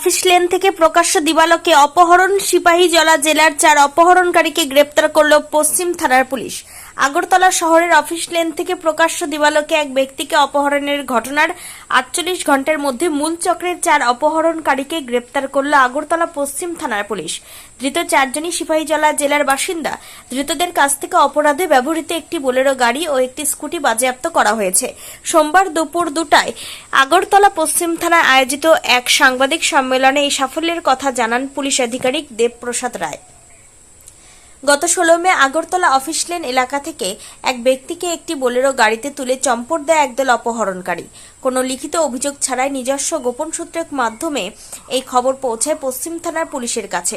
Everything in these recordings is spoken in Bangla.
অফিস লেন থেকে প্রকাশ্য দিবালোকে অপহরণ। সিপাহীজলা জেলার 4 অপহরণকারীকে গ্রেপ্তার করল পশ্চিম থানার পুলিশ। আগরতলা শহরের অফিস লেন থেকে প্রকাশ্য দিবালোকে এক ব্যক্তিকে অপহরণের ঘটনার 48 ঘন্টার মধ্যে মূল চক্রের 4 অপহরণকারীকে গ্রেপ্তার করল আগরতলা পশ্চিম থানার পুলিশ। ধৃত 4 জনই সিপাহীজলা জেলার বাসিন্দা। ধৃতদের কাছ থেকে অপরাধে ব্যবহৃত একটি বোলেরো গাড়ি ও একটি স্কুটি বাজেয়াপ্ত করা হয়েছে। সোমবার দুপুর 2টায় আগরতলা পশ্চিম থানায় আয়োজিত এক সাংবাদিক সম্মেলনে এই সাফল্যের কথা জানান পুলিশ আধিকারিক দেবপ্রসাদ রায়। গত 16 মে আগরতলা অফিস লেন এলাকা থেকে এক ব্যক্তিকে একটি বোলেরো গাড়িতে তুলে চম্পট দেয় একদল অপহরণকারী। কোনো লিখিত অভিযোগ ছাড়াই নিজস্ব গোপন সূত্রের মাধ্যমে এই খবর পৌঁছায় পশ্চিম থানার পুলিশের কাছে।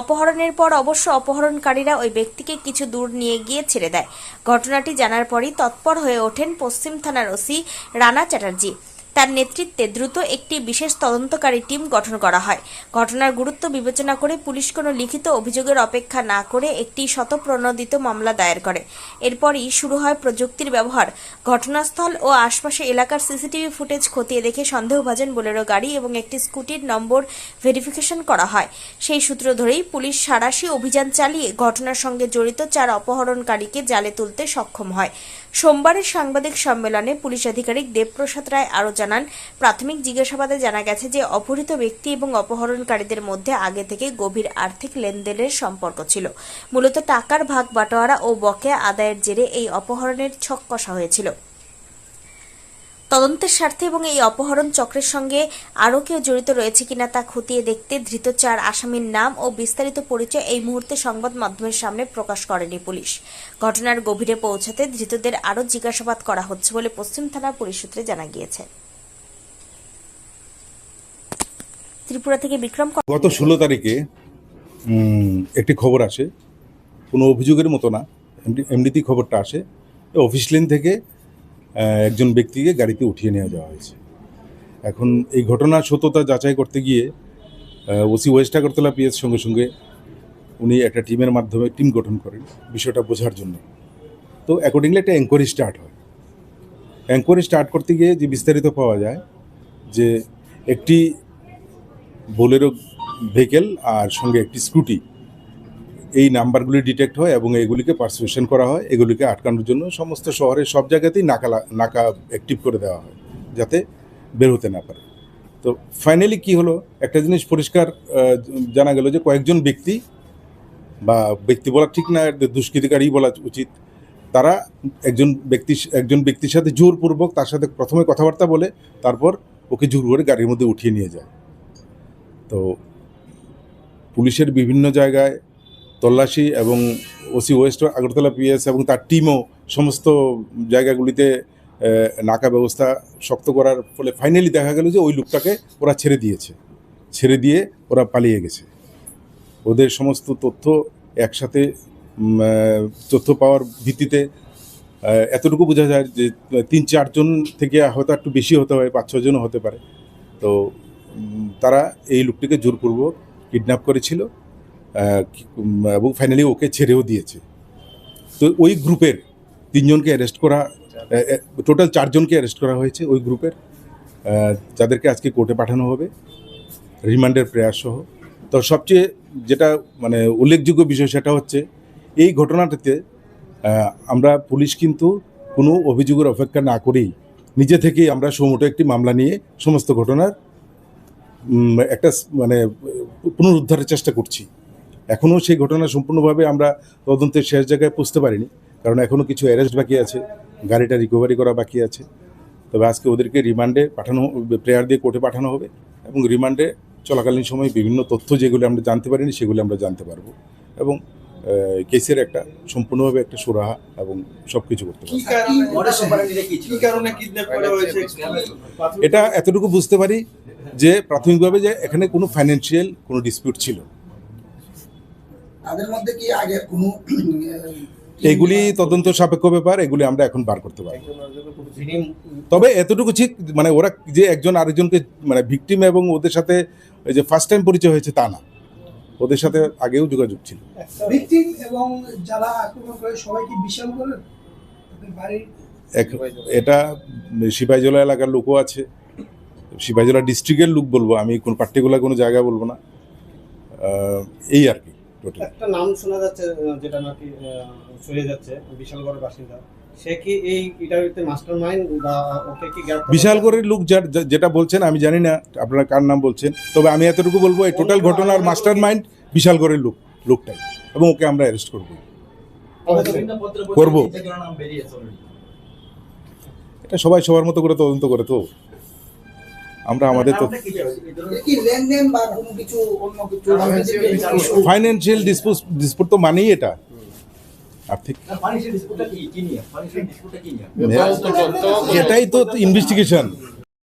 অপহরণের পর অবশ্য অপহরণকারীরা ওই ব্যক্তিকে কিছু দূর নিয়ে গিয়ে ছেড়ে দেয়। ঘটনাটি জানার পরই তৎপর হয়ে ওঠেন পশ্চিম থানার ওসি রানা চ্যাটার্জি। তার নেতৃত্বে দ্রুত একটি বিশেষ তদন্তকারী টিম গঠন করা হয়। ঘটনার গুরুত্ব বিবেচনা করে পুলিশ কোনো লিখিত অভিযোগের অপেক্ষা না করে একটি স্বতঃপ্রণোদিত মামলা দায়ের করে। এরপরই শুরু হয় প্রযুক্তির ব্যবহার। ঘটনাস্থল ও আশপাশে এলাকার সিসিটিভি ফুটেজ খতিয়ে দেখে সন্দেহভাজন বোলেরো গাড়ি এবং একটি স্কুটির নম্বর ভেরিফিকেশন করা হয়। সেই সূত্র ধরেই পুলিশ সাঁড়াশি অভিযান চালিয়ে ঘটনার সঙ্গে জড়িত 4 অপহরণকারীকে জালে তুলতে সক্ষম হয়। সোমবারের সাংবাদিক সম্মেলনে পুলিশ আধিকারিক দেবপ্রসাদ রায় আরও জানান, প্রাথমিক জিজ্ঞাসাবাদে জানা গেছে যে অপহৃত ব্যক্তি এবং অপহরণকারীদের মধ্যে আগে থেকে গভীর আর্থিক লেনদেনের সম্পর্ক ছিল। মূলত টাকার ভাগ বাটোয়ারা ও বকেয়া আদায়ের জেরে এই অপহরণের ছক কষা হয়েছিল। তদন্তের স্বার্থে এবং এই অপহরণ চক্রের সঙ্গে আরও কেউ জড়িত রয়েছে কিনা তা খতিয়ে দেখতে ধৃত 4 আসামির নাম ও বিস্তারিত পরিচয় এই মুহূর্তে সংবাদ মাধ্যমের সামনে প্রকাশ করেনি পুলিশ। ঘটনার গভীরে পৌঁছাতে ধৃতদের আরও জিজ্ঞাসাবাদ করা হচ্ছে বলে পশ্চিম থানা পুলিশ সূত্রে জানা গিয়েছে। ত্রিপুরা থেকে বিক্রম। গত 16 তারিখে একটি খবর আসে, কোনো অভিযোগের মতো না, এমনিতেই খবরটা আসে। অফিস লেন থেকে একজন ব্যক্তিকে গাড়িতে উঠিয়ে নিয়ে যাওয়া হয়েছে। এখন এই ঘটনার সত্যতা যাচাই করতে গিয়ে ওসি ওয়েস্ট আগরতলা পিএস সঙ্গে সঙ্গে উনি একটা টিমের মাধ্যমে টিম গঠন করেন বিষয়টা বোঝার জন্য। তো অ্যাকর্ডিংলি একটা এনকোয়ারি স্টার্ট হয়। এনকোয়ারি স্টার্ট করতে গিয়ে যে বিস্তারিত পাওয়া যায় যে একটি বোলেরো ভেহিকেল আর সঙ্গে একটি স্কুটি, এই নাম্বারগুলি ডিটেক্ট হয় এবং এগুলিকে পারসুয়েশন করা হয়। এগুলিকে আটকানোর জন্য সমস্ত শহরের সব জায়গাতেই নাকা অ্যাক্টিভ করে দেওয়া হয় যাতে বের হতে না পারে। তো ফাইনালি কি হলো, একটা জিনিস পরিষ্কার জানা গেল যে কয়েকজন ব্যক্তি, বা ব্যক্তি বলা ঠিক না, দুষ্কৃতিকারী বলা উচিত, তারা একজন ব্যক্তির সাথে জোরপূর্বক তার সাথে প্রথমে কথাবার্তা বলে তারপর ওকে জোর করে গাড়ির মধ্যে উঠিয়ে নিয়ে যায়। তো পুলিশের বিভিন্ন জায়গায় তল্লাশি এবং ওসি ওয়েস্ট আগরতলা পিএস এবং তার টিমও সমস্ত জায়গাগুলিতে নাকা ব্যবস্থা শক্ত করার ফলে ফাইনালি দেখা গেল যে ওই লোকটাকে ওরা ছেড়ে দিয়ে ওরা পালিয়ে গেছে। ওদের সমস্ত তথ্য একসাথে তথ্য পাওয়ার ভিত্তিতে এতটুকু বোঝা যায় যে 3-4 জন থেকে হয়তো একটু বেশি হতে পারে, 5-6 জনও হতে পারে। তো তারা এই লোকটিকে জোরপূর্বক কিডন্যাপ করেছিল এবং ফাইনালি ওকে ছেড়েও দিয়েছে। তো ওই গ্রুপের 3 জনকে অ্যারেস্ট করা, টোটাল 4 জনকে অ্যারেস্ট করা হয়েছে ওই গ্রুপের, যাদেরকে আজকে কোর্টে পাঠানো হবে রিমান্ডের প্রয়াস সহ। তো সবচেয়ে যেটা মানে উল্লেখযোগ্য বিষয় সেটা হচ্ছে এই ঘটনাটাতে আমরা পুলিশ কিন্তু কোনো অভিযোগের অপেক্ষা না করেই নিজে থেকেই আমরা সুমোটো একটি মামলা নিয়ে সমস্ত ঘটনার একটা মানে পুনরুদ্ধারের চেষ্টা করছি। এখনও সেই ঘটনা সম্পূর্ণভাবে আমরা তদন্তের শেষ জায়গায় পৌঁছতে পারিনি, কারণ এখনও কিছু অ্যারেস্ট বাকি আছে, গাড়িটা রিকভারি করা বাকি আছে। তবে আজকে ওদেরকে রিমান্ডে পাঠানো, প্রেয়ার দিয়ে কোর্টে পাঠানো হবে এবং রিমান্ডে চলাকালীন সময় বিভিন্ন তথ্য যেগুলো আমরা জানতে পারিনি সেগুলো আমরা জানতে পারবো এবং কেসের একটা সম্পূর্ণভাবে একটা সুরাহা এবং সব কিছু করতে পারবো। এটা এতটুকু বুঝতে পারি যে প্রাথমিকভাবে যে এখানে কোনো ফাইন্যান্সিয়াল কোনো ডিসপিউট ছিল। তাদের মধ্যে কি আগে কোনো এগুলি তদন্ত সাপেক্ষ ব্যাপার, এগুলি আমরা এখন বার করতে পারি। তবে এতটুকু ঠিক মানে ওরা যে একজন আরেকজনকে মানে ভিকটিম এবং ওদের সাথে যে ফার্স্ট টাইম পরিচয় হয়েছে তা না, ওদের সাথে আগেও যোগাযোগ ছিল। ভিকটিম এবং যারা আক্রমণ করে সবাই কি বিশাল করেন বাড়ির? এটা সিপাহীজলা এলাকার লোকও আছে সিপাহীজলা ডিস্ট্রিক্টের লোক বলবো, আমি কোনো পার্টিকুলার কোনো জায়গা বলবো না। এই আর কি টোটাল। একটা নাম শোনা যাচ্ছে যেটা নাকি ছড়িয়ে যাচ্ছে, বিশালগড়ের বাসিন্দা। সে কি এই ইটালিতে মাস্টার মাইন্ড বা ওকে কি গ্রেপ্তার? বিশালগড়ের লোক যেটা বলছেন আমি জানি না আপনারা কার নাম বলছেন, তবে আমি এতটুকু বলবো এই টোটাল ঘটনার মাস্টার মাইন্ড বিশালগড়ের লোকটাই, এবং ওকে আমরা অ্যারেস্ট করবো। করবো। এটা সবাই সবার মতো করে তদন্ত করে, তো আমরা আমাদের তো কি লেনদেন বা কোনো কিছু অন্য কিছু ফাইন্যান্সিয়াল ডিসপুট তো মানেই এটা আর্থিক, এটাই তো ইনভেস্টিগেশন।